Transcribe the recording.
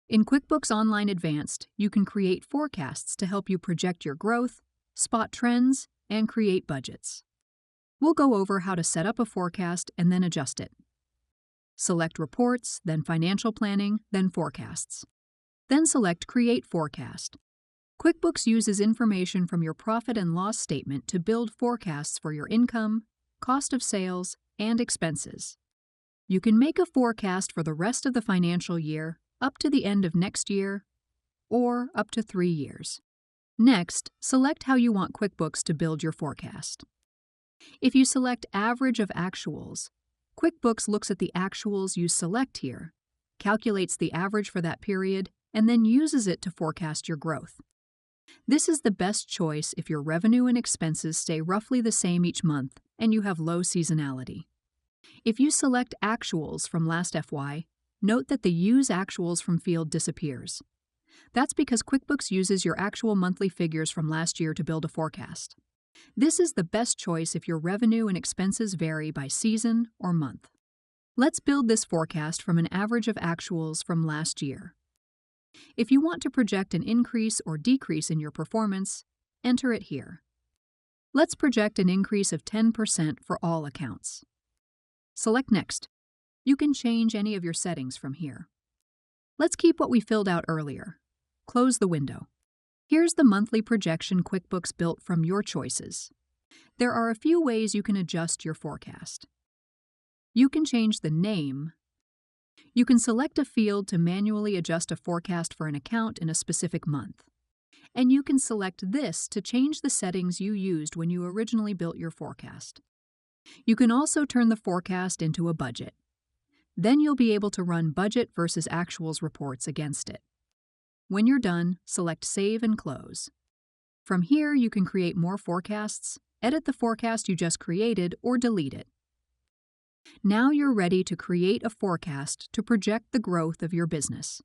In QuickBooks Online Advanced, you can create forecasts to help you project your growth, spot trends, and create budgets. We'll go over how to set up a forecast and then adjust it. Select Reports, then Financial Planning, then Forecasts. Then select Create Forecast. QuickBooks uses information from your profit and loss statement to build forecasts for your income, cost of sales, and expenses. You can make a forecast for the rest of the financial year, up to the end of next year, or up to 3 years. Next, select how you want QuickBooks to build your forecast. If you select Average of Actuals, QuickBooks looks at the actuals you select here, calculates the average for that period, and then uses it to forecast your growth. This is the best choice if your revenue and expenses stay roughly the same each month and you have low seasonality. If you select Actuals from last FY, note that the Use Actuals from field disappears. That's because QuickBooks uses your actual monthly figures from last year to build a forecast. This is the best choice if your revenue and expenses vary by season or month. Let's build this forecast from an average of actuals from last year. If you want to project an increase or decrease in your performance, enter it here. Let's project an increase of 10% for all accounts. Select Next. You can change any of your settings from here. Let's keep what we filled out earlier. Close the window. Here's the monthly projection QuickBooks built from your choices. There are a few ways you can adjust your forecast. You can change the name. You can select a field to manually adjust a forecast for an account in a specific month. And you can select this to change the settings you used when you originally built your forecast. You can also turn the forecast into a budget. Then you'll be able to run budget versus actuals reports against it. When you're done, select Save and Close. From here, you can create more forecasts, edit the forecast you just created, or delete it. Now you're ready to create a forecast to project the growth of your business.